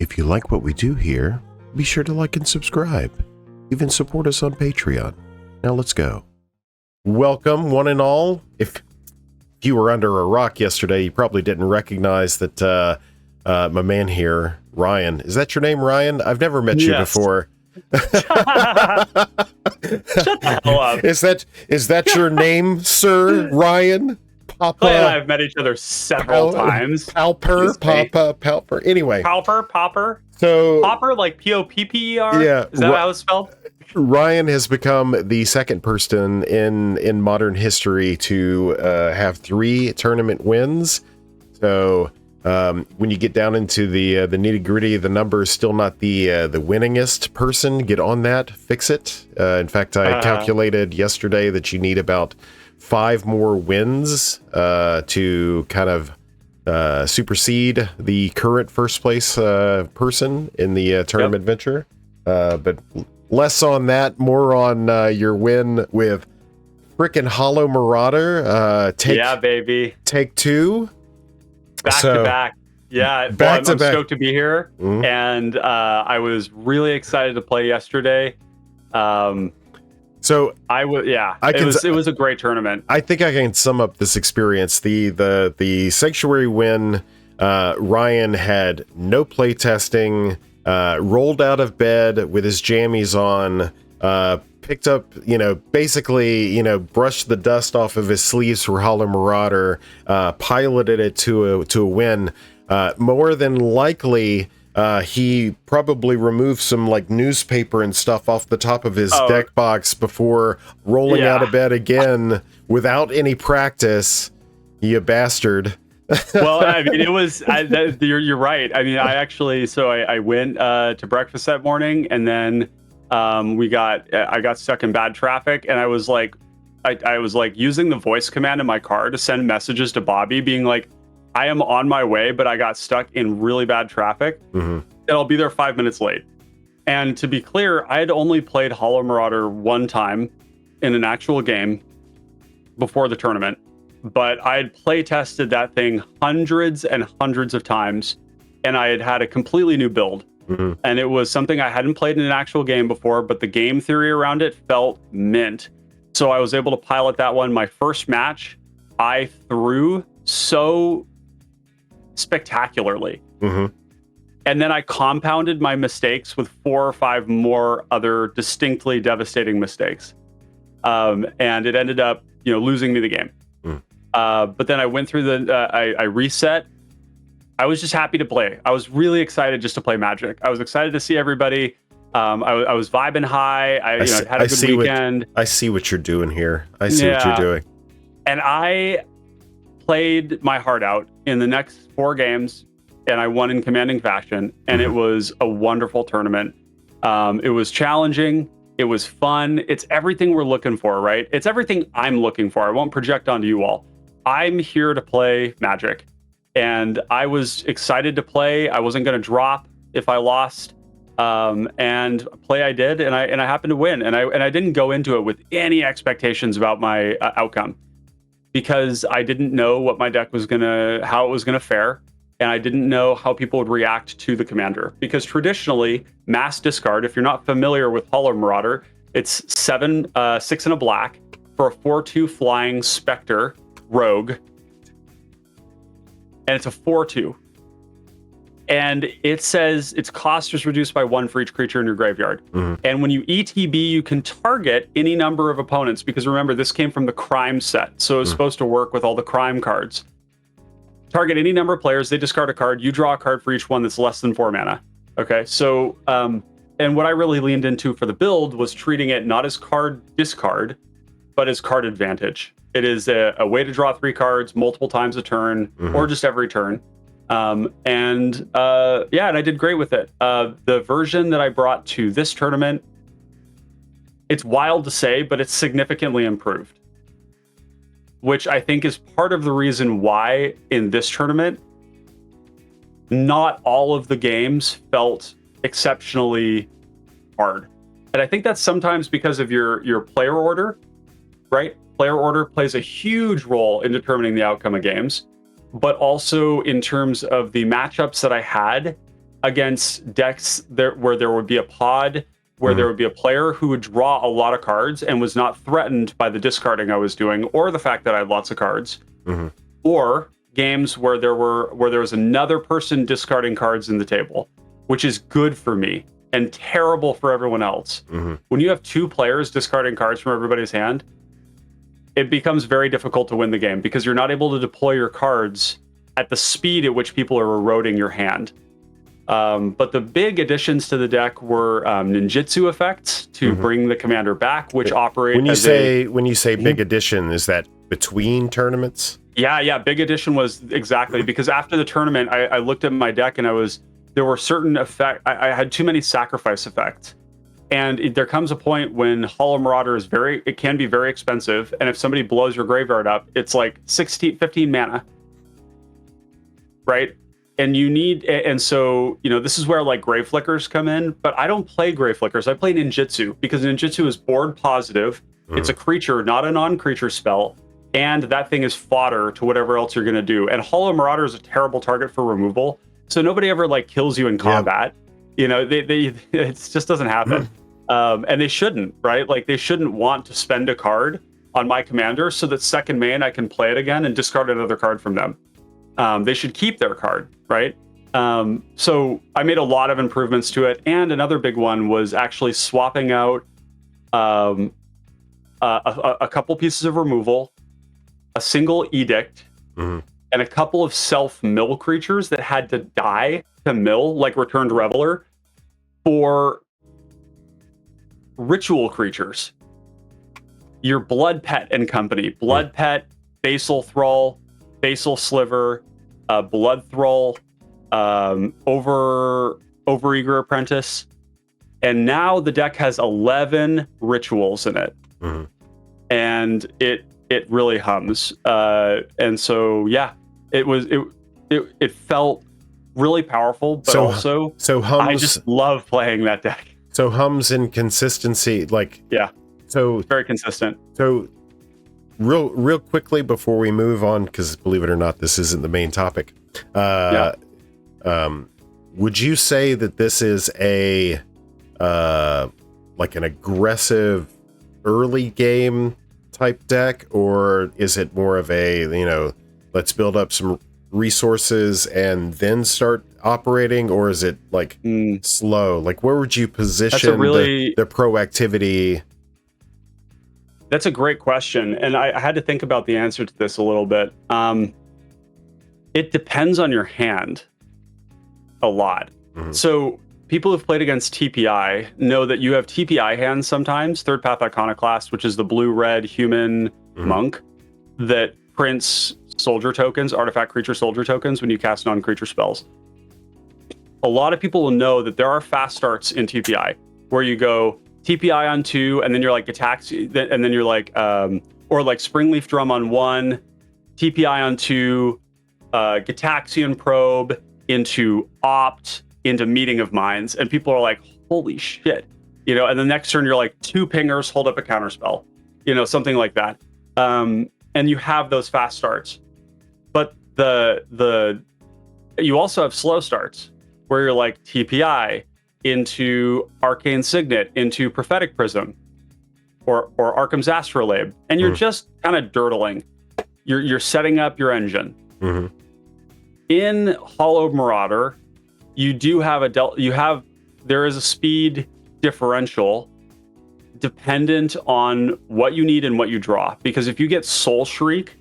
If you like what we do here, be sure to like and subscribe. Even support us on Patreon. Now let's go. Welcome, one and all. If you were under a rock yesterday, you probably didn't recognize that my man here, Ryan. Is that your name, Ryan? I've never met you before. Shut the hell up. Is that your name, sir, Ryan? Papa. Clay and I have met each other several times. PapaPauper. Anyway. Pauper. So Pauper, like Popper? Yeah. Is that how it's spelled? Ryan has become the second person in modern history to have 3 tournament wins. So when you get down into the nitty gritty, the number is still not the winningest person. Get on that, fix it. In fact, I calculated yesterday that you need about 5 more wins to kind of supersede the current first place person in the tournament venture. But less on that, more on your win with frickin' Hollow Marauder. Baby. Take 2. Back to back. Yeah, I'm stoked to be here. Mm-hmm. And I was really excited to play yesterday. So it was a great tournament. I think I can sum up this experience. The Sanctuary win, Ryan had no play testing, rolled out of bed with his jammies on, picked up, basically, brushed the dust off of his sleeves for Hollow Marauder, piloted it to a win. More than likely, he probably removed some newspaper and stuff off the top of his deck box before rolling out of bed again without any practice. You bastard. Well, I mean, it was. You're right. I mean, I went to breakfast that morning, and then I got stuck in bad traffic, and I was like using the voice command in my car to send messages to Bobby, being like, I am on my way, but I got stuck in really bad traffic, and I'll be there 5 minutes late. And to be clear, I had only played Hollow Marauder one time in an actual game before the tournament, but I had play tested that thing hundreds and hundreds of times, and I had a completely new build. And it was something I hadn't played in an actual game before, but the game theory around it felt mint. So I was able to pilot that one. My first match, I threw so spectacularly. And then I compounded my mistakes with 4 or 5 more other distinctly devastating mistakes. And it ended up, losing me the game. But then I went through I reset. I was just happy to play. I was really excited just to play Magic. I was excited to see everybody. I was vibing high. I had a good weekend. I see what you're doing here. I see what you're doing. And I played my heart out in the next 4 games, and I won in commanding fashion. And it was a wonderful tournament. It was challenging. It was fun. It's everything we're looking for, right? It's everything I'm looking for. I won't project onto you all. I'm here to play Magic. And I was excited to play. I wasn't going to drop if I lost. And play I did, and I happened to win. And I didn't go into it with any expectations about my outcome, because I didn't know what my deck was how it was gonna fare, and I didn't know how people would react to the commander. Because traditionally, mass discard, if you're not familiar with Hollow Marauder, it's 6 and a black for a 4/2 flying Spectre rogue. And it's a 4/2. And it says its cost is reduced by 1 for each creature in your graveyard. And when you ETB, you can target any number of opponents, because remember, this came from the crime set. So it's supposed to work with all the crime cards. Target any number of players, they discard a card, you draw a card for each one that's less than 4 mana. Okay, so, and what I really leaned into for the build was treating it not as card discard, but as card advantage. It is a way to draw 3 cards multiple times a turn, or just every turn. And I did great with it. The version that I brought to this tournament, it's wild to say, but it's significantly improved, which I think is part of the reason why in this tournament, not all of the games felt exceptionally hard. And I think that's sometimes because of your player order, right? Player order plays a huge role in determining the outcome of games, but also in terms of the matchups that I had, against decks where there would be a pod, where there would be a player who would draw a lot of cards and was not threatened by the discarding I was doing or the fact that I had lots of cards, or games where there was another person discarding cards in the table, which is good for me and terrible for everyone else. When you have two players discarding cards from everybody's hand, it becomes very difficult to win the game because you're not able to deploy your cards at the speed at which people are eroding your hand. But the big additions to the deck were ninjutsu effects to bring the commander back, which operate when you say big addition, is that between tournaments? Yeah, big addition was exactly because after the tournament, I looked at my deck and there were certain effects. I had too many sacrifice effects. And there comes a point when Hollow Marauder it can be very expensive. And if somebody blows your graveyard up, it's like 15 mana. Right? And so, this is where like Grave Flickers come in, but I don't play Grave Flickers. I play Ninjutsu because Ninjutsu is board positive. It's a creature, not a non-creature spell. And that thing is fodder to whatever else you're going to do. And Hollow Marauder is a terrible target for removal. So nobody ever like kills you in combat. It just doesn't happen. And they shouldn't, right? Like they shouldn't want to spend a card on my commander so that second main I can play it again and discard another card from them. They should keep their card, right? So I made a lot of improvements to it. And another big one was actually swapping out a couple pieces of removal, a single edict, and a couple of self-mill creatures that had to die to mill, like Returned Reveler, for ritual creatures. Your Blood Pet and company. Blood Pet, Basal Thrall, Basal Sliver, Blood Thrall, Overeager Apprentice. And now the deck has 11 rituals in it. And it really hums. And so, it felt really powerful, but also hums, I just love playing that deck. So hums in consistency, so very consistent. So real quickly before we move on, because believe it or not, this isn't the main topic. Would you say that this is a like an aggressive early game type deck, or is it more of a let's build up some resources and then start operating, or is it like slow? Like where would you position the proactivity? That's a great question, and I had to think about the answer to this a little bit. It depends on your hand a lot. So people who've played against TPI know that you have TPI hands sometimes, Third Path Iconoclast, which is the blue-red human monk that prints soldier tokens, artifact creature soldier tokens, when you cast non-creature spells. A lot of people will know that there are fast starts in TPI where you go TPI on 2, and then you're like Gataxi, and then you're like, or like Springleaf Drum on 1, TPI on 2, Gataxian Probe into Opt, into Meeting of Minds, and people are like, holy shit, and the next turn you're like 2 pingers, hold up a counterspell, something like that. And you have those fast starts, but you also have slow starts where you're like TPI into Arcane Signet, into Prophetic Prism, or Arkham's Astrolabe, and you're just kind of dirtling. You're setting up your engine. In Hollow Marauder, you do have there is a speed differential dependent on what you need and what you draw. Because if you get Soul Shriek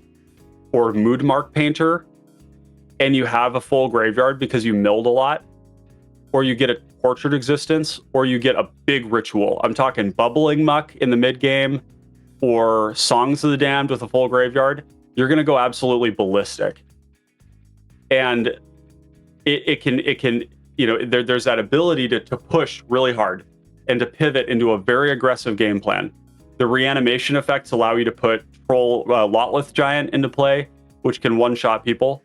or Moodmark Painter and you have a full graveyard because you milled a lot, or you get a Tortured Existence, or you get a big ritual. I'm talking Bubbling Muck in the mid game, or Songs of the Damned with a full graveyard. You're going to go absolutely ballistic. And it can there's that ability to push really hard and to pivot into a very aggressive game plan. The reanimation effects allow you to put Troll Lotlith Giant into play, which can one-shot people.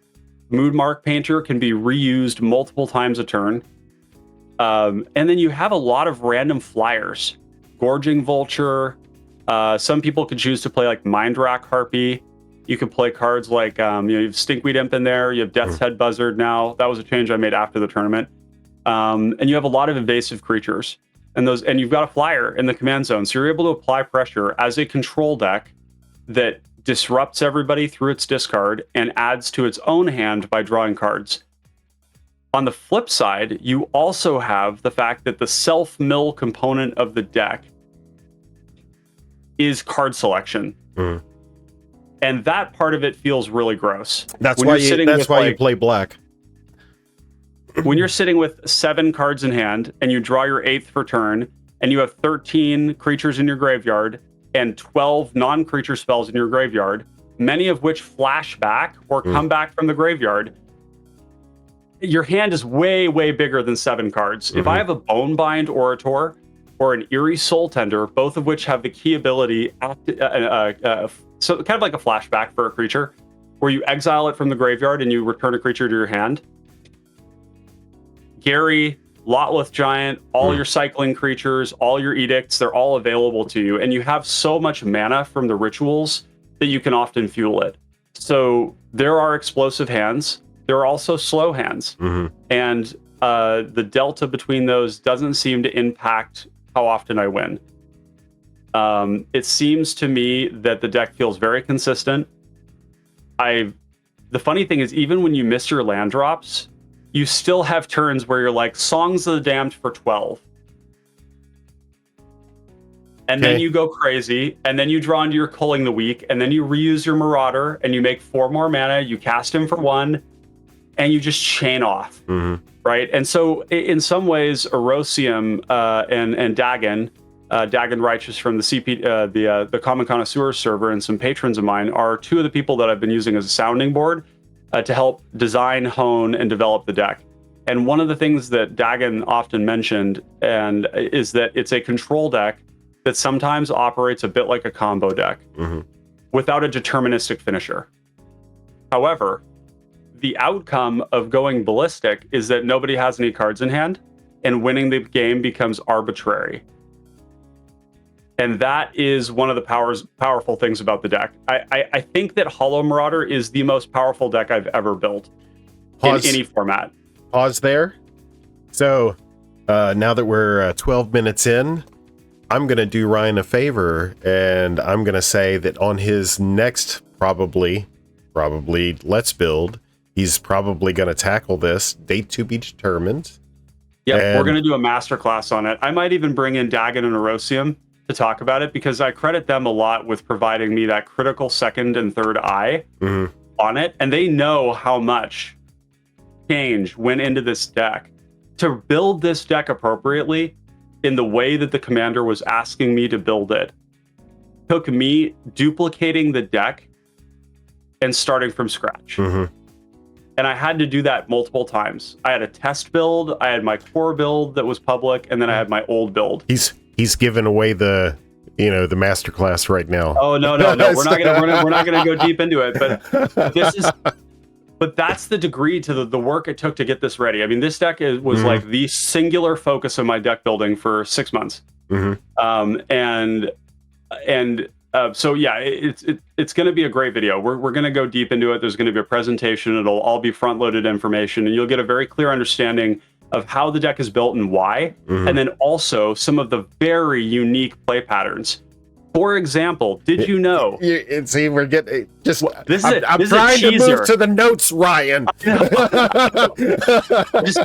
Moodmark Painter can be reused multiple times a turn. And then you have a lot of random flyers. Gorging Vulture. Some people could choose to play like Mindrack Harpy. You can play cards like, you have Stinkweed Imp in there. You have Death's Head Buzzard now. That was a change I made after the tournament. and you have a lot of invasive creatures, and you've got a flyer in the command zone, so you're able to apply pressure as a control deck that disrupts everybody through its discard and adds to its own hand by drawing cards. On the flip side, you also have the fact that the self-mill component of the deck is card selection. And that part of it feels really gross. That's why you play black. When you're sitting with 7 cards in hand and you draw your 8th for turn, and you have 13 creatures in your graveyard and 12 non-creature spells in your graveyard, many of which flash back or come back from the graveyard, your hand is way, way bigger than 7 cards. If I have a Bonebind Orator or an Eerie Soul Tender, both of which have the key ability, so kind of like a flashback for a creature, where you exile it from the graveyard and you return a creature to your hand. Gary, Lotleth Giant, all your cycling creatures, all your edicts, they're all available to you. And you have so much mana from the rituals that you can often fuel it. So there are explosive hands. There are also slow hands. And the delta between those doesn't seem to impact how often I win. It seems to me that the deck feels very consistent. The funny thing is, even when you miss your land drops, you still have turns where you're like, Songs of the Damned for 12. And then you go crazy, and then you draw into your Culling the Weak, and then you reuse your Marauder, and you make 4 more mana, you cast him for 1, and you just chain off, right? And so in some ways, Erosium and Dagon, Dagon Righteous from the Common Connoisseur server, and some patrons of mine are 2 of the people that I've been using as a sounding board to help design, hone, and develop the deck. And one of the things that Dagon often mentioned is that it's a control deck that sometimes operates a bit like a combo deck without a deterministic finisher. However, the outcome of going ballistic is that nobody has any cards in hand, and winning the game becomes arbitrary. And that is one of the powerful things about the deck. I think that Hollow Marauder is the most powerful deck I've ever built in any format. Pause there. So now that we're 12 minutes in, I'm going to do Ryan a favor, and I'm going to say that on his next probably Let's Build, he's probably going to tackle this, date to be determined. Yeah, we're going to do a masterclass on it. I might even bring in Dagon and Erosium to talk about it, because I credit them a lot with providing me that critical second and third eye on it. And they know how much change went into this deck. To build this deck appropriately in the way that the commander was asking me to build it took me duplicating the deck and starting from scratch. And I had to do that multiple times. I had a test build, I had my core build that was public, and then I had my old build. He's giving away the masterclass right now. Oh no, we're not gonna go deep into it. But that's the degree to the work it took to get this ready. I mean, this deck was like the singular focus of my deck building for 6 months. So yeah, it's going to be a great video. We're going to go deep into it. There's going to be a presentation. It'll all be front-loaded information, and you'll get a very clear understanding of how the deck is built and why, and then also some of the very unique play patterns. For example, did you know? See, we're getting just. I'm trying to move to the notes, Ryan. I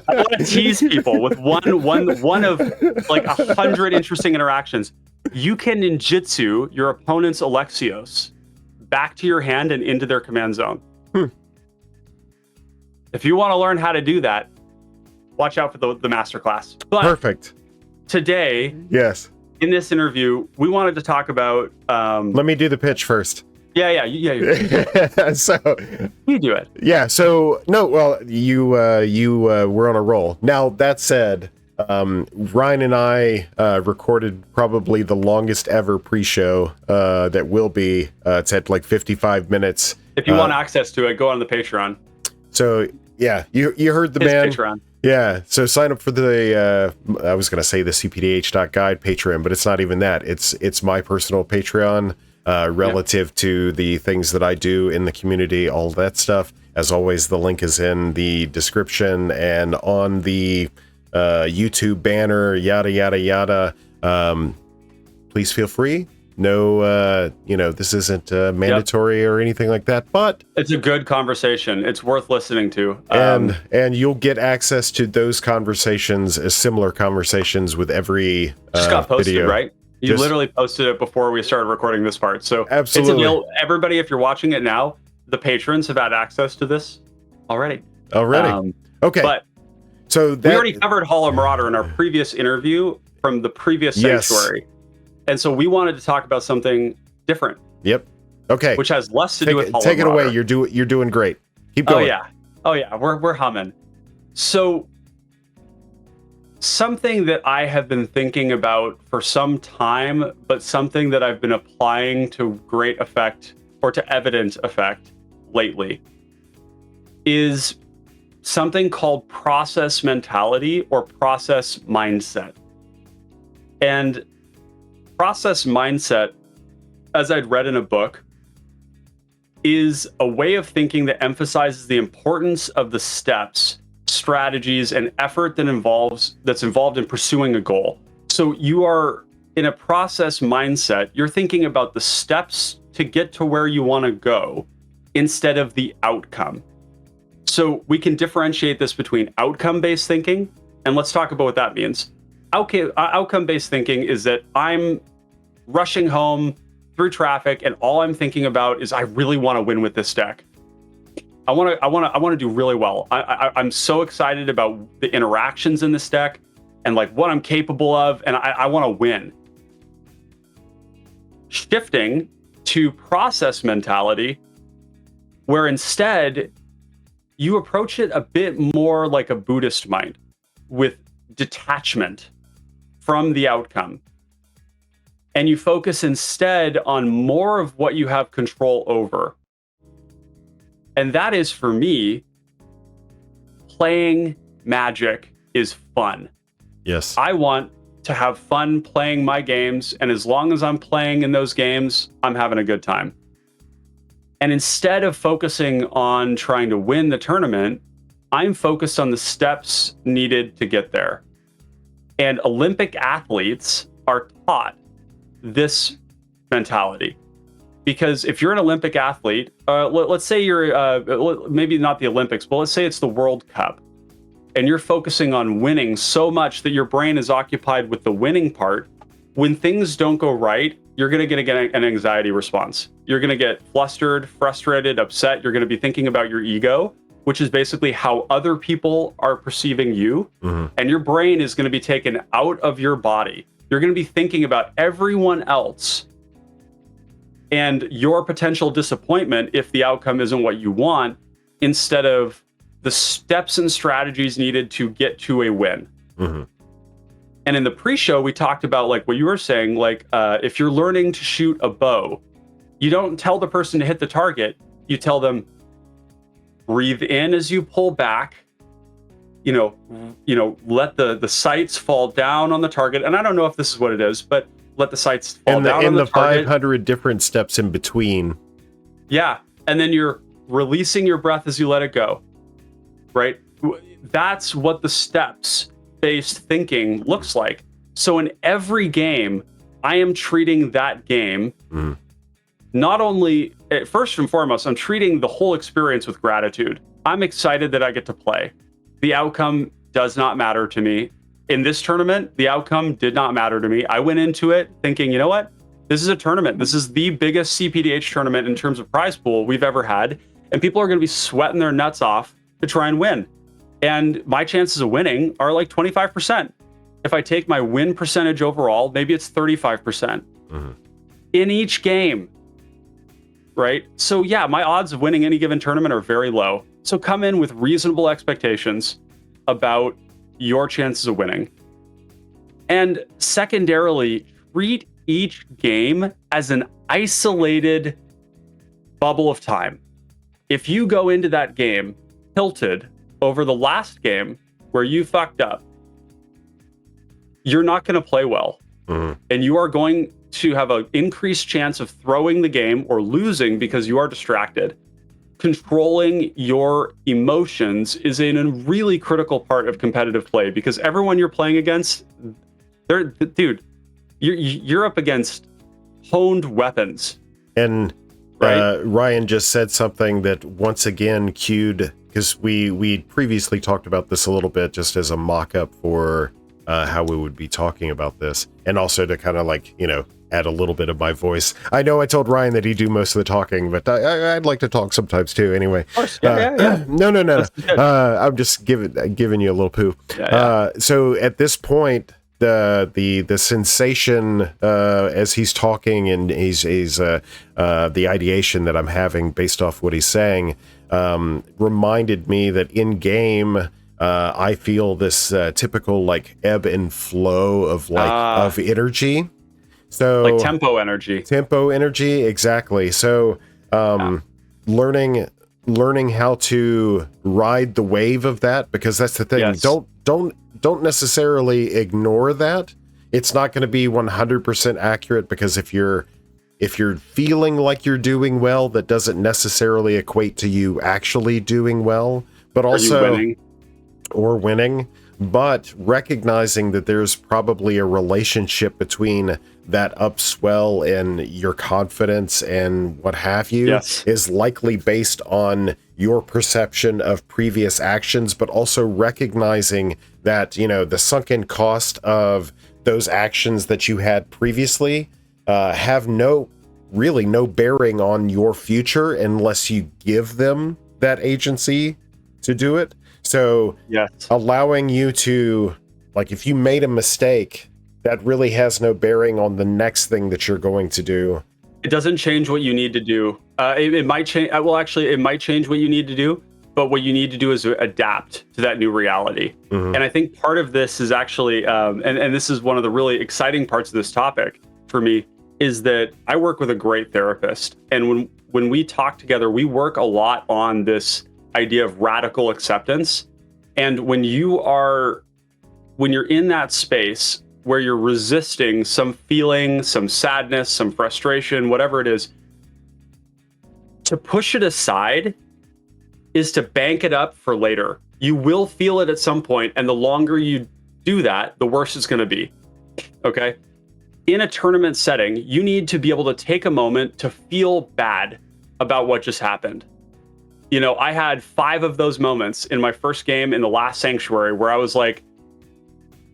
want to tease people with one of like 100 interesting interactions. You can ninjutsu your opponent's Alexios back to your hand and into their command zone. If you want to learn how to do that, watch out for the masterclass. But perfect. Today, yes. In this interview, we wanted to talk about. Let me do the pitch first. Yeah. So you do it. Yeah. So no. Well, you were on a roll. Now that said, Ryan and I recorded probably the longest ever pre-show that will be. It's at like 55 minutes. If you want access to it, go on the Patreon. So yeah, you heard the man. Patreon. Yeah, so sign up for the, I was going to say the cPDH.guide Patreon, but it's not even that. It's my personal Patreon relative to the things that I do in the community, all that stuff. As always, the link is in the description and on the YouTube banner, yada, yada, yada. Please feel free. No, this isn't mandatory or anything like that, but it's a good conversation. It's worth listening to. And you'll get access to those conversations, similar conversations with every just got posted, video. Right? You literally posted it before we started recording this part. So absolutely. It's available. Everybody, if you're watching it now, the patrons have had access to this already. Okay. But so we already covered Hollow Marauder in our previous interview from the previous Sanctuary. Yes. And so we wanted to talk about something different. Yep. Okay. Which has less to do with Hollow Take it Marauder. away. You're doing great. Keep going. Oh yeah. We're humming. So something that I have been thinking about for some time, but something that I've been applying to great effect or to evident effect lately is something called process mentality or process mindset. And process mindset, as I'd read in a book, is a way of thinking that emphasizes the importance of the steps, strategies, and effort that's involved in pursuing a goal. So you are in a process mindset, you're thinking about the steps to get to where you want to go instead of the outcome. So we can differentiate this between outcome-based thinking, and let's talk about what that means. Outcome-based thinking is that I'm rushing home through traffic, and all I'm thinking about is I really want to win with this deck. I want to do really well. I'm so excited about the interactions in this deck and like what I'm capable of, and I want to win. Shifting to process mentality, where instead you approach it a bit more like a Buddhist mind, with detachment from the outcome. And you focus instead on more of what you have control over. And that is, for me, playing Magic is fun. Yes. I want to have fun playing my games, and as long as I'm playing in those games, I'm having a good time. And instead of focusing on trying to win the tournament, I'm focused on the steps needed to get there. And Olympic athletes are taught this mentality. Because if you're an Olympic athlete, let's say you're maybe not the Olympics, but let's say it's the World Cup, and you're focusing on winning so much that your brain is occupied with the winning part. When things don't go right, you're going to get an anxiety response. You're going to get flustered, frustrated, upset. You're going to be thinking about your ego, which is basically how other people are perceiving you. Mm-hmm. And your brain is going to be taken out of your body. You're going to be thinking about everyone else and your potential disappointment if the outcome isn't what you want, instead of the steps and strategies needed to get to a win. Mm-hmm. And in the pre-show, we talked about like what you were saying, like if you're learning to shoot a bow, you don't tell the person to hit the target. You tell them, breathe in as you pull back, let the sights fall down on the target. And I don't know if this is what it is, but let the sights fall down on the target. 500 different steps in between. Yeah. And then you're releasing your breath as you let it go, right? That's what the steps-based thinking looks like. So in every game, I am treating that game, not only, first and foremost, I'm treating the whole experience with gratitude. I'm excited that I get to play. The outcome does not matter to me. In this tournament, the outcome did not matter to me. I went into it thinking, you know what? This is a tournament. This is the biggest cPDH tournament in terms of prize pool we've ever had. And people are going to be sweating their nuts off to try and win. And my chances of winning are like 25%. If I take my win percentage overall, maybe it's 35% in each game, right? So yeah, my odds of winning any given tournament are very low. So come in with reasonable expectations about your chances of winning. And secondarily, treat each game as an isolated bubble of time. If you go into that game tilted over the last game where you fucked up, you're not going to play well. And you are going to have an increased chance of throwing the game or losing because you are distracted. controlling your emotions is a really critical part of competitive play, because everyone you're playing against, you're up against honed weapons. And right? Ryan just said something that once again cued, because we previously talked about this a little bit just as a mock-up for how we would be talking about this, and also to kind of like, add a little bit of my voice. I know I told Ryan that he'd do most of the talking, but I'd like to talk sometimes too anyway. Of course. Yeah. No. I'm just giving you a little poo. So at this point, the sensation as he's talking, and he's the ideation that I'm having based off what he's saying reminded me that in game I feel this typical like ebb and flow of of energy. So like tempo energy, exactly. So learning how to ride the wave of that, because that's the thing. Yes. Don't necessarily ignore that. It's not going to be 100% accurate, because if you're feeling like you're doing well, that doesn't necessarily equate to you actually doing well, but also winning. But recognizing that there's probably a relationship between that upswell and your confidence and what have you is likely based on your perception of previous actions, but also recognizing that, the sunken cost of those actions that you had previously have no bearing on your future unless you give them that agency to do it. So allowing you to, like, if you made a mistake, that really has no bearing on the next thing that you're going to do. It doesn't change what you need to do. It might change. Well, actually, it might change what you need to do, but what you need to do is adapt to that new reality. Mm-hmm. And I think part of this is actually, and this is one of the really exciting parts of this topic for me, is that I work with a great therapist. And when we talk together, we work a lot on this idea of radical acceptance. And when you're in that space where you're resisting some feeling, some sadness, some frustration, whatever it is, to push it aside is to bank it up for later. You will feel it at some point, and the longer you do that, the worse it's going to be. Okay? In a tournament setting, you need to be able to take a moment to feel bad about what just happened. I had 5 of those moments in my first game in the last Sanctuary where I was like,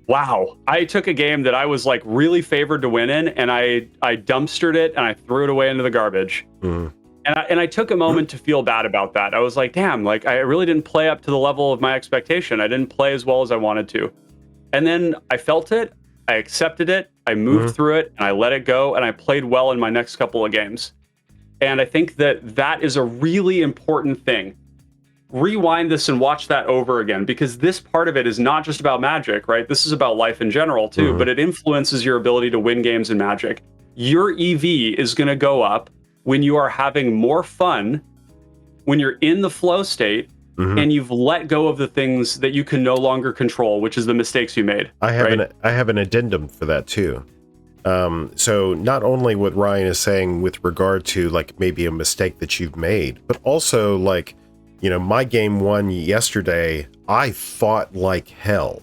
wow, I took a game that I was like really favored to win in, and I dumpstered it and I threw it away into the garbage. Mm. And I took a moment to feel bad about that. I was like, damn, like I really didn't play up to the level of my expectation. I didn't play as well as I wanted to. And then I felt it, I accepted it, I moved through it, and I let it go, and I played well in my next couple of games. And I think that is a really important thing. Rewind this and watch that over again, because this part of it is not just about Magic, right? This is about life in general too, but it influences your ability to win games in Magic. Your EV is going to go up when you are having more fun, when you're in the flow state, and you've let go of the things that you can no longer control, which is the mistakes you made. I have an addendum for that too. So not only what Ryan is saying with regard to like maybe a mistake that you've made, but also like, my game 1 yesterday, I fought like hell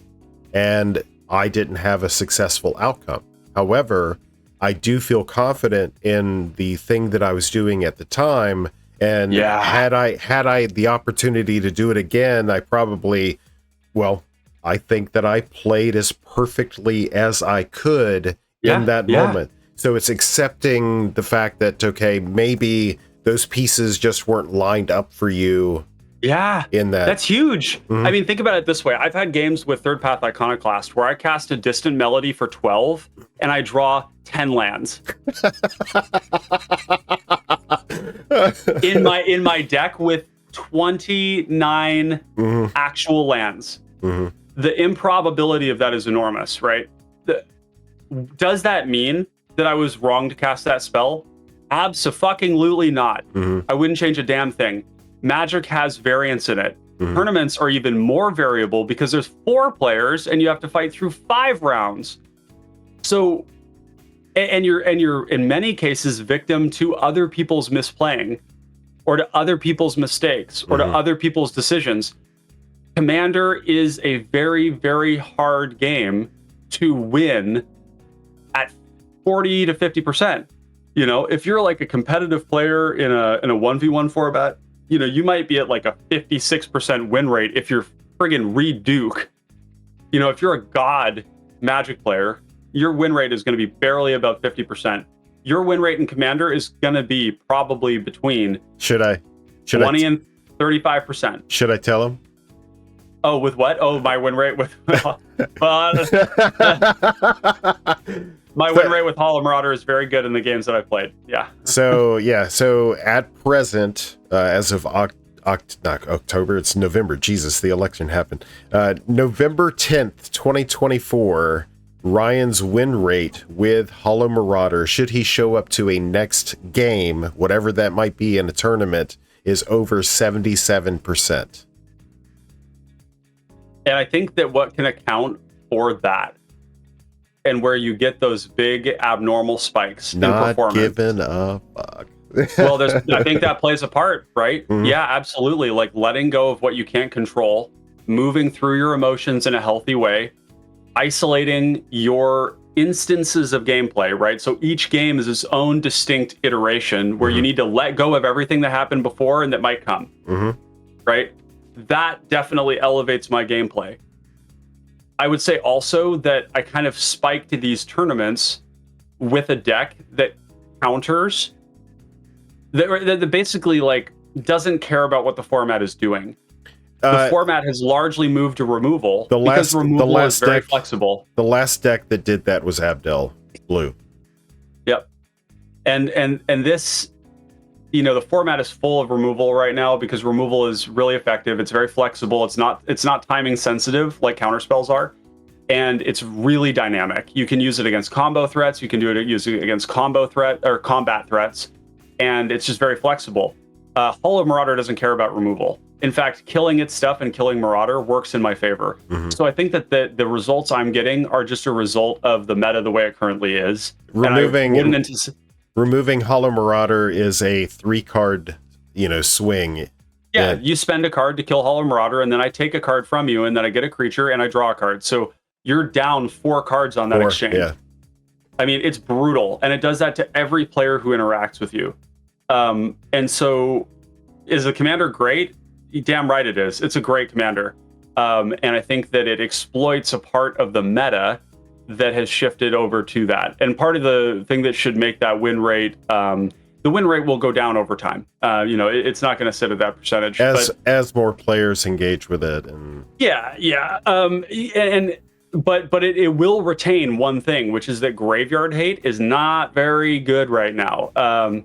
and I didn't have a successful outcome. However, I do feel confident in the thing that I was doing at the time. And had I the opportunity to do it again, I think that I played as perfectly as I could in that moment. So it's accepting the fact that, okay, maybe those pieces just weren't lined up for you. In that. That's huge. I mean, think about it this way. I've had games with Third Path Iconoclast where I cast a Distant Melody for 12 and I draw 10 lands. in my deck with 29 actual lands. The improbability of that is enormous, right? Does that mean that I was wrong to cast that spell? Abso-fucking-lutely not. I wouldn't change a damn thing. Magic has variance in it. Tournaments are even more variable because there's 4 players and you have to fight through 5 rounds. So, and you're in many cases victim to other people's misplaying. or to other people's mistakes or to other people's decisions. Commander is a very, very hard game to win at 40 to 50%. You know, if you're like a competitive player in a 1v1 format, you know, you might be at like a 56% win rate if you're friggin' Reed Duke. You know, if you're a god Magic player, your win rate is going to be barely above 50%. Your win rate in Commander is going to be probably between 20 and 35%. Should I tell him? Oh, with what? Oh, my win rate with my win rate with Hollow Marauder is very good in the games that I've played. Yeah. So at present, as of not October, it's November. Jesus, the election happened. November 10th, 2024. Ryan's win rate with Hollow Marauder, should he show up to a next game, whatever that might be in a tournament, is over 77%. And I think that what can account for that and where you get those big abnormal spikes in performance. Not giving a fuck. Well, I think that plays a part, right? Yeah, absolutely. Like letting go of what you can't control, moving through your emotions in a healthy way, isolating your instances of gameplay, right? So each game is its own distinct iteration where you need to let go of everything that happened before and that might come, right? That definitely elevates my gameplay. I would say also that I kind of spike to these tournaments with a deck that counters, that basically like doesn't care about what the format is doing. The format has largely moved to removal because removal is very flexible. The last deck that did that was Abdel Blue. Yep. And this, you know, the format is full of removal right now because removal is really effective. It's very flexible. It's not timing sensitive like counterspells are. And it's really dynamic. You can use it against combo threats. You can use it against combat threats. And it's just very flexible. Hollow Marauder doesn't care about removal. In fact, killing its stuff and killing Marauder works in my favor. So I think that the results I'm getting are just a result of the meta the way it currently is. Removing Hollow Marauder is a 3-card, swing. Yeah, you spend a card to kill Hollow Marauder, and then I take a card from you, and then I get a creature, and I draw a card. So you're down 4 cards on that exchange. Yeah. I mean, it's brutal, and it does that to every player who interacts with you. And so, is the commander great? Damn right it is. It's a great commander. And I think that it exploits a part of the meta that has shifted over to that. And part of the thing that should make that win rate, the win rate will go down over time. It's not going to sit at that percentage. As more players engage with it. But it will retain one thing, which is that Graveyard Hate is not very good right now.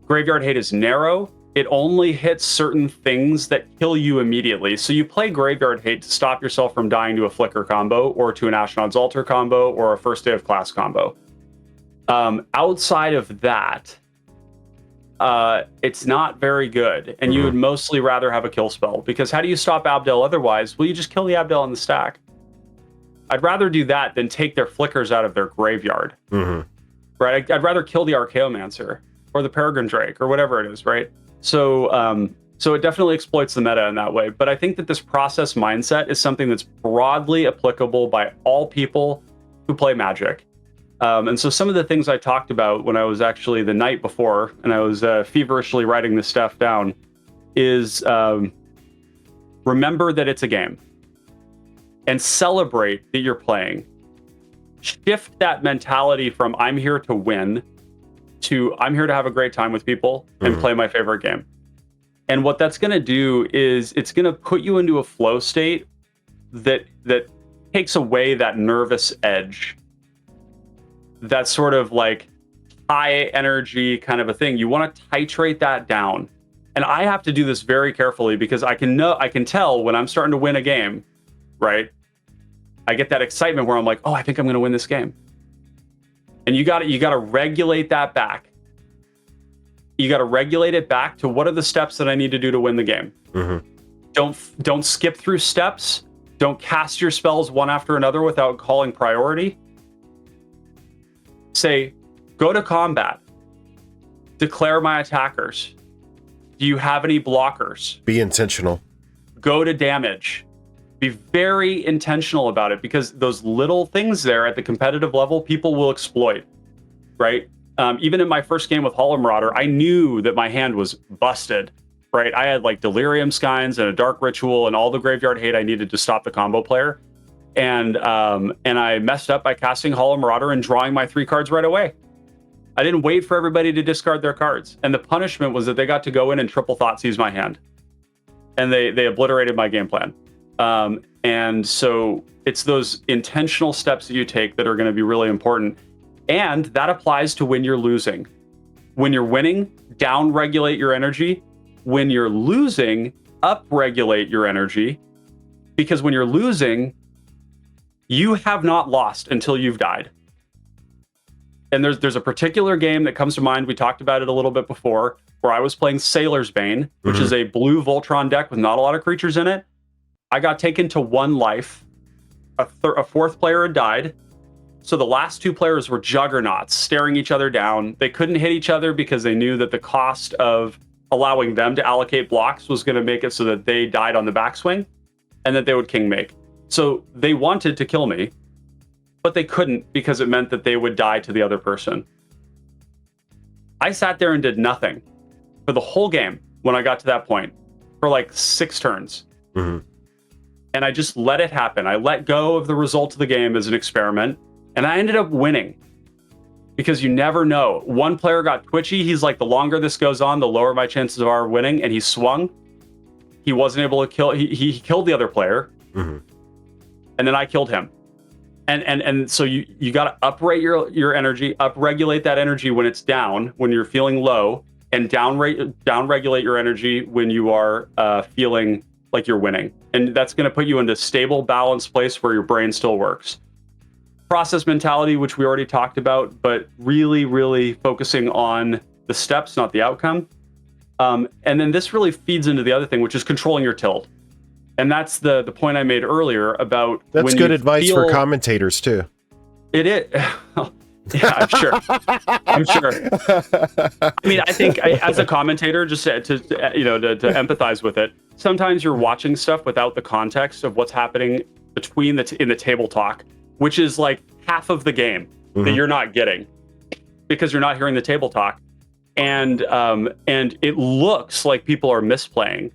Graveyard Hate is narrow. It only hits certain things that kill you immediately. So you play Graveyard Hate to stop yourself from dying to a Flicker combo or to an Ashnod's Altar combo or a First Day of Class combo. Outside of that, it's not very good. And you would mostly rather have a kill spell, because how do you stop Abdel otherwise? Well, you just kill the Abdel in the stack. I'd rather do that than take their flickers out of their graveyard. Right? I'd rather kill the Archaeomancer or the Peregrine Drake or whatever it is, right? So it definitely exploits the meta in that way. But I think that this process mindset is something that's broadly applicable by all people who play Magic. And so some of the things I talked about when I was actually the night before, and I was feverishly writing this stuff down, is remember that it's a game. And celebrate that you're playing. Shift that mentality from I'm here to win to I'm here to have a great time with people and play my favorite game. And what that's going to do is it's going to put you into a flow state that takes away that nervous edge. That sort of like high energy kind of a thing. You want to titrate that down. And I have to do this very carefully because I can tell when I'm starting to win a game, right? I get that excitement where I'm like, oh, I think I'm going to win this game. And you got to regulate that back. You got to regulate it back to what are the steps that I need to do to win the game. Don't skip through steps. Don't cast your spells one after another without calling priority. Say, go to combat. Declare my attackers. Do you have any blockers? Be intentional. Go to damage. Be very intentional about it, because those little things there at the competitive level, people will exploit, right? Even in my first game with Hollow Marauder, I knew that my hand was busted, right? I had like Delirium Skynes and a Dark Ritual and all the graveyard hate I needed to stop the combo player. And I messed up by casting Hollow Marauder and drawing my 3 cards right away. I didn't wait for everybody to discard their cards. And the punishment was that they got to go in and triple Thoughtseize my hand. And they obliterated my game plan. And so it's those intentional steps that you take that are going to be really important. And that applies to when you're losing. When you're winning, down-regulate your energy. When you're losing, up-regulate your energy. Because when you're losing, you have not lost until you've died. And there's a particular game that comes to mind. We talked about it a little bit before, where I was playing Sailor's Bane, which is a blue Voltron deck with not a lot of creatures in it. I got taken to 1 life. A fourth player had died. So the last 2 players were juggernauts, staring each other down. They couldn't hit each other because they knew that the cost of allowing them to allocate blocks was going to make it so that they died on the backswing and that they would king make. So they wanted to kill me, but they couldn't because it meant that they would die to the other person. I sat there and did nothing for the whole game when I got to that point, for like 6 turns. And I just let it happen. I let go of the result of the game as an experiment, and I ended up winning. Because you never know. One player got twitchy. He's like, the longer this goes on, the lower my chances are winning, and he swung. He wasn't able to kill, he killed the other player. And then I killed him. And so you got to uprate your energy, upregulate that energy when it's down, when you're feeling low, and downregulate your energy when you are feeling like you're winning. And that's going to put you into a stable, balanced place where your brain still works. Process mentality, which we already talked about, but really, really focusing on the steps, not the outcome. And then this really feeds into the other thing, which is controlling your tilt. And that's the point I made earlier about... That's good advice for commentators, too. It is. Yeah, I'm sure. I'm sure. I mean, I think as a commentator, just to empathize with it, sometimes you're watching stuff without the context of what's happening between in the table talk, which is like half of the game that you're not getting because you're not hearing the table talk. And it looks like people are misplaying.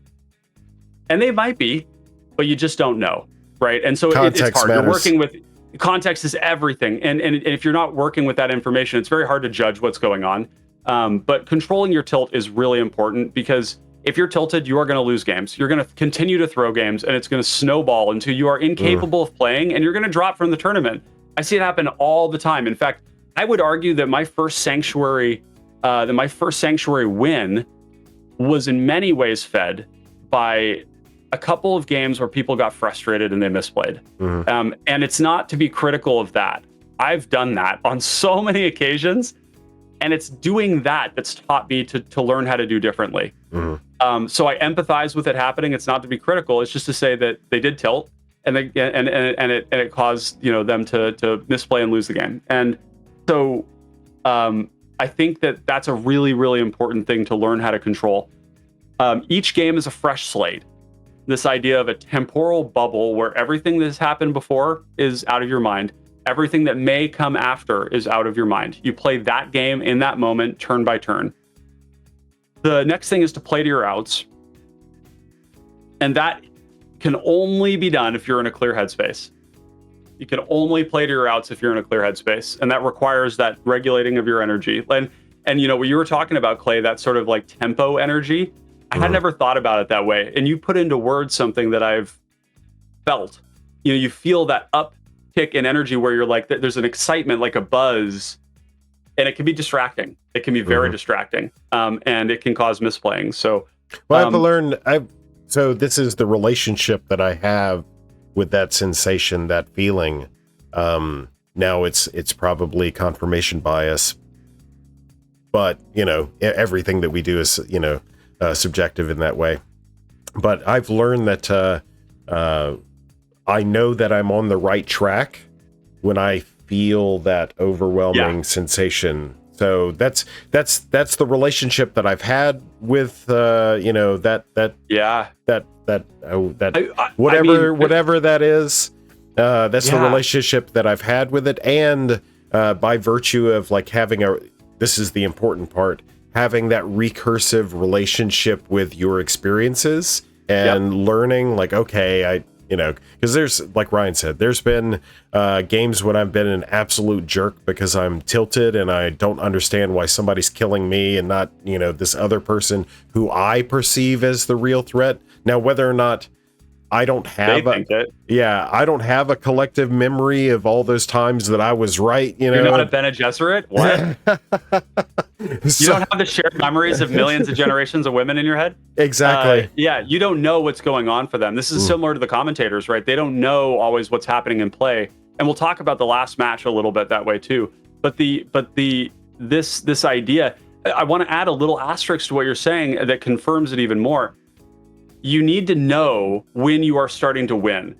And they might be, but you just don't know, right? And so it's hard. Matters. You're working with... Context is everything. And if you're not working with that information, it's very hard to judge what's going on. But controlling your tilt is really important, because if you're tilted, you are going to lose games. You're going to continue to throw games, and it's going to snowball until you are incapable of playing, and you're going to drop from the tournament. I see it happen all the time. In fact, I would argue that my first Sanctuary win was in many ways fed by a couple of games where people got frustrated and they misplayed. And it's not to be critical of that. I've done that on so many occasions, and it's doing that that's taught me to learn how to do differently. So I empathize with it happening. It's not to be critical. It's just to say that they did tilt, and it caused them to misplay and lose the game. And so I think that's a really, really important thing to learn how to control. Each game is a fresh slate. This idea of a temporal bubble where everything that's happened before is out of your mind. Everything that may come after is out of your mind. You play that game in that moment, turn by turn. The next thing is to play to your outs. And that can only be done if you're in a clear headspace. You can only play to your outs if you're in a clear headspace. And that requires that regulating of your energy. And what you were talking about, Clay, that sort of like tempo energy, I had never thought about it that way. And you put into words something that I've felt. You feel that uptick in energy where you're like, there's an excitement, like a buzz, and it can be distracting. It can be very distracting, and it can cause misplaying. So, well, so this is the relationship that I have with that sensation, that feeling. Now it's probably confirmation bias, but everything that we do is subjective in that way. But I've learned that I know that I'm on the right track when I feel that overwhelming sensation. So that's the relationship that I've had with whatever that is. That's the relationship that I've had with it, and by virtue of like this is the important part, having that recursive relationship with your experiences and learning like, okay, because there's, like Ryan said, there's been games when I've been an absolute jerk because I'm tilted and I don't understand why somebody's killing me and not, this other person who I perceive as the real threat. Now, whether or not I don't have I don't have a collective memory of all those times that I was right. You're not a Bene Gesserit? What? You don't have the shared memories of millions of generations of women in your head? Exactly. You don't know what's going on for them. This is similar to the commentators, right? They don't know always what's happening in play. And we'll talk about the last match a little bit that way too. But this idea, I want to add a little asterisk to what you're saying that confirms it even more. You need to know when you are starting to win.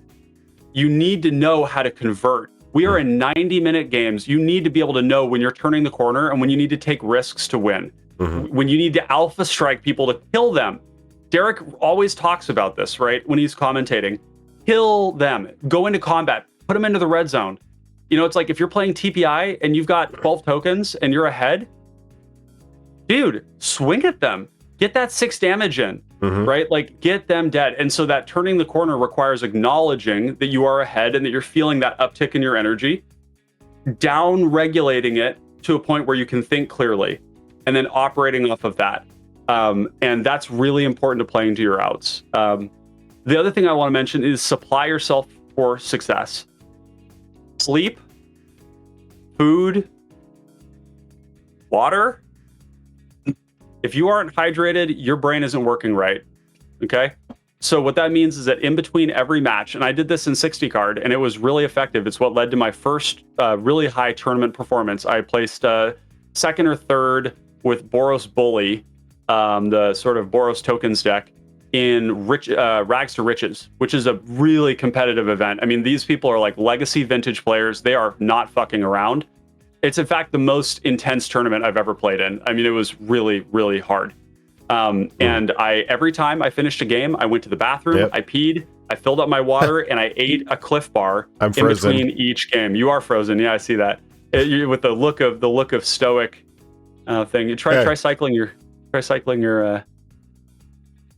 You need to know how to convert. We are in 90-minute games. You need to be able to know when you're turning the corner and when you need to take risks to win. When you need to alpha strike people to kill them. Derek always talks about this, right? When he's commentating. Kill them. Go into combat. Put them into the red zone. It's like if you're playing TPI and you've got 12 tokens and you're ahead, dude, swing at them. Get that 6 damage in. Right? Like, get them dead. And so that turning the corner requires acknowledging that you are ahead and that you're feeling that uptick in your energy, down regulating it to a point where you can think clearly, and then operating off of that. And that's really important to playing to your outs. The other thing I want to mention is supply yourself for success. Sleep, food, water. If you aren't hydrated, your brain isn't working right, okay? So what that means is that in between every match, and I did this in 60 card, and it was really effective. It's what led to my first really high tournament performance. I placed second or third with Boros Bully, the sort of Boros tokens deck, in Rags to Riches, which is a really competitive event. I mean, these people are like legacy vintage players. They are not fucking around. It's in fact the most intense tournament I've ever played in. I mean, it was really, really hard. And every time I finished a game, I went to the bathroom, I peed, I filled up my water, and I ate a Cliff Bar in between each game. You are frozen. Yeah, I see that. With the look of stoic thing. You try cycling your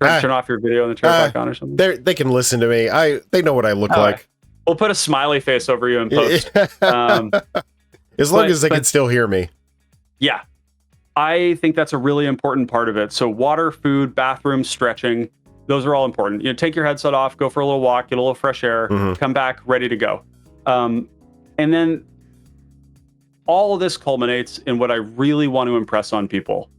turn off your video and then turn it back on or something. They can listen to me. They know what I look like. We'll put a smiley face over you in post. As long as they can still hear me. Yeah. I think that's a really important part of it. So water, food, bathroom, stretching, those are all important. Take your headset off, go for a little walk, get a little fresh air, come back ready to go. And then all of this culminates in what I really want to impress on people.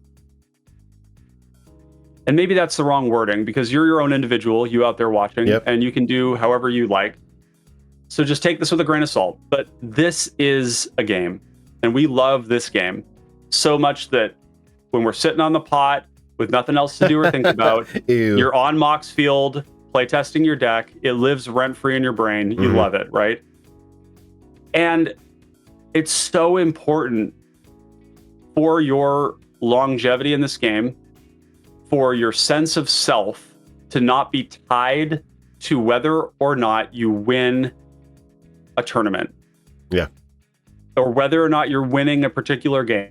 And maybe that's the wrong wording because you're your own individual, you out there watching, and you can do however you like. So just take this with a grain of salt. But this is a game, and we love this game so much that when we're sitting on the pot with nothing else to do or think about, you're on Mox Field, playtesting your deck. It lives rent-free in your brain. You love it, right? And it's so important for your longevity in this game, for your sense of self to not be tied to whether or not you win a tournament. Yeah. Or whether or not you're winning a particular game.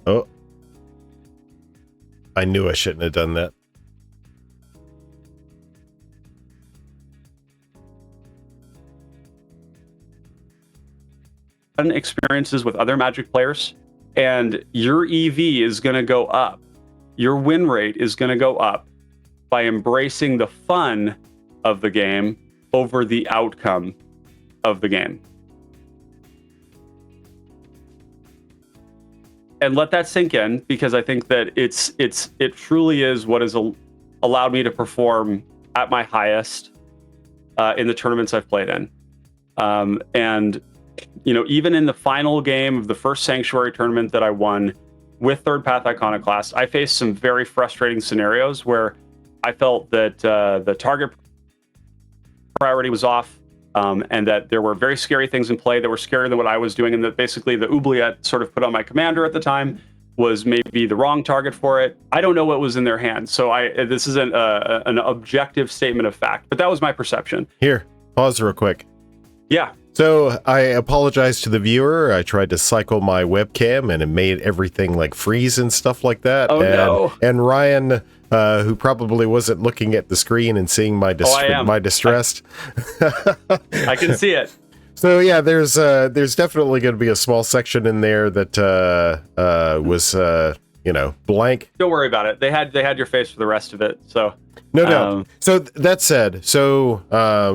Oh. I knew I shouldn't have done that. Experiences with other Magic players, and your EV is going to go up. Your win rate is going to go up by embracing the fun of the game over the outcome of the game. And let that sink in, because I think that it truly is what has allowed me to perform at my highest in the tournaments I've played in. And even in the final game of the first Sanctuary tournament that I won with Third Path Iconoclast, I faced some very frustrating scenarios where I felt that the target priority was off. and that there were very scary things in play that were scarier than what I was doing, and that basically the oubliette sort of put on my commander at the time was maybe the wrong target for it. I don't know what was in their hands, so this isn't an objective statement of fact, but that was my perception. Here, pause real quick. Yeah. So I apologize to the viewer. I tried to cycle my webcam and it made everything like freeze and stuff like that. Oh, no. And Ryan, who probably wasn't looking at the screen and seeing my distress. I can see it. So yeah, there's definitely going to be a small section in there that was blank. Don't worry about it. They had your face for the rest of it. So no. So that said,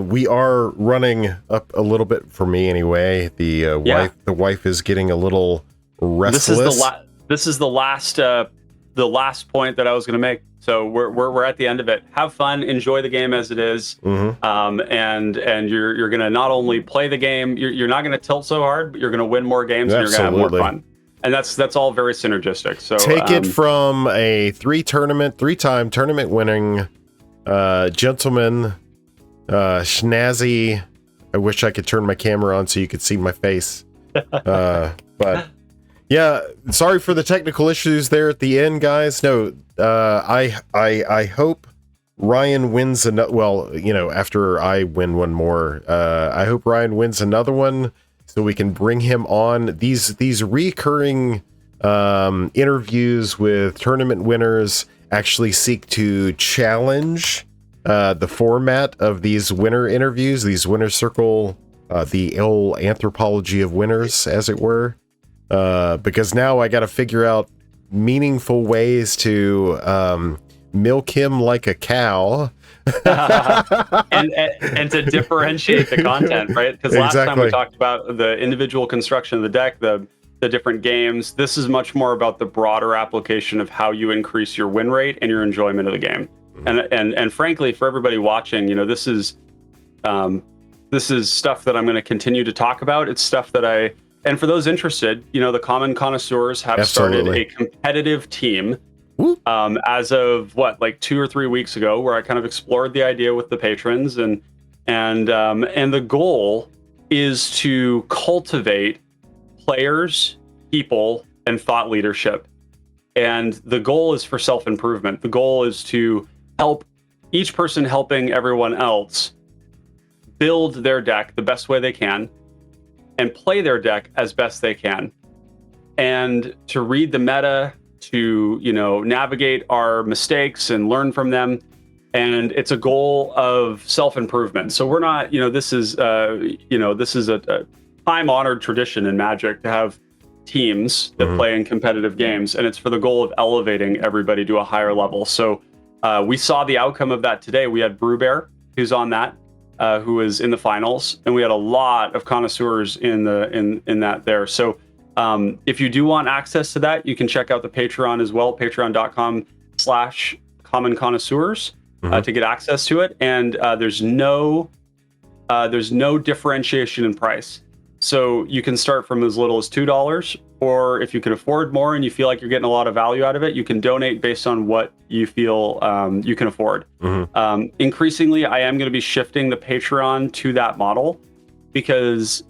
we are running up a little bit for me anyway. The wife is getting a little restless. This is the last point that I was going to make. So we're at the end of it. Have fun, enjoy the game as it is, and you're going to not only play the game, you're not going to tilt so hard, but you're going to win more games and you're going to have more fun. And that's all very synergistic. So take it from a three-time tournament winning gentleman, schnazzy. I wish I could turn my camera on so you could see my face. But yeah, sorry for the technical issues there at the end, guys. No, I hope Ryan wins another. Well, after I win one more, I hope Ryan wins another one so we can bring him on. These recurring interviews with tournament winners actually seek to challenge the format of these winner interviews, these winner circle, the old anthropology of winners, as it were. Because now I got to figure out meaningful ways to milk him like a cow. and to differentiate the content, right? Because last time we talked about the individual construction of the deck, the different games. This is much more about the broader application of how you increase your win rate and your enjoyment of the game. And frankly, for everybody watching, this is stuff that I'm going to continue to talk about. It's stuff that and for those interested, the Common Connoisseurs have started a competitive team as of like 2 or 3 weeks ago, where I kind of explored the idea with the patrons, and the goal is to cultivate players, people, and thought leadership. And the goal is for self-improvement. The goal is to help each person helping everyone else build their deck the best way they can and play their deck as best they can. And to read the meta, to, navigate our mistakes and learn from them. And it's a goal of self-improvement. So we're not, this is a time-honored tradition in Magic to have teams that play in competitive games, and it's for the goal of elevating everybody to a higher level. So we saw the outcome of that today. We had Brewbear, who's on that, who was in the finals, and we had a lot of connoisseurs in that there. So if you do want access to that, you can check out the Patreon as well, patreon.com/Common Connoisseurs to get access to it. And there's no differentiation in price. So you can start from as little as $2, or if you can afford more and you feel like you're getting a lot of value out of it, you can donate based on what you feel you can afford. Increasingly, I am going to be shifting the Patreon to that model, because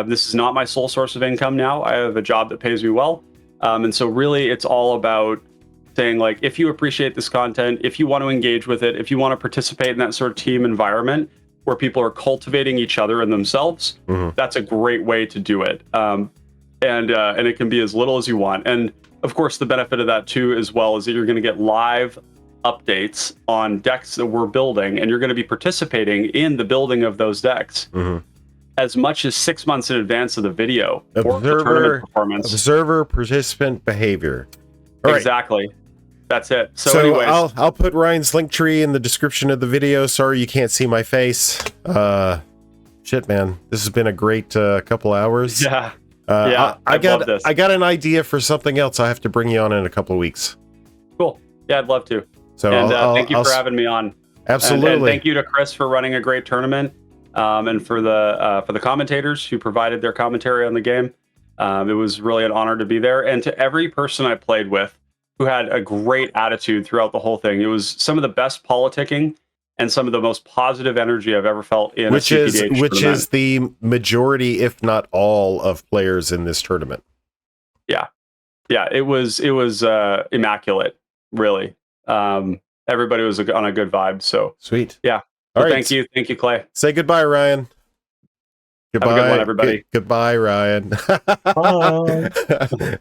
this is not my sole source of income now. I have a job that pays me well. And so really it's all about saying, like, if you appreciate this content, if you want to engage with it, if you want to participate in that sort of team environment where people are cultivating each other and themselves, that's a great way to do it. And it can be as little as you want. And of course, the benefit of that too, as well, is that you're going to get live updates on decks that we're building, and you're going to be participating in the building of those decks as much as 6 months in advance of the video or the tournament performance. Observer participant behavior. Exactly. That's it. So anyways, I'll put Ryan's link tree in the description of the video. Sorry you can't see my face. Shit, man, this has been a great couple hours. Yeah. I got an idea for something else. I have to bring you on in a couple of weeks. Cool. Yeah, I'd love to. So thank you for having me on. Absolutely. And thank you to Chris for running a great tournament, and for the commentators who provided their commentary on the game. It was really an honor to be there, and to every person I played with who had a great attitude throughout the whole thing. It was some of the best politicking and some of the most positive energy I've ever felt in which a cPDH which tournament. is the majority, if not all, of players in this tournament. Yeah, it was immaculate, really. Everybody was on a good vibe. So sweet. Yeah. All So right. Thank you, Clay. Say goodbye, Ryan. Have a good one, everybody. Goodbye, Ryan. Bye.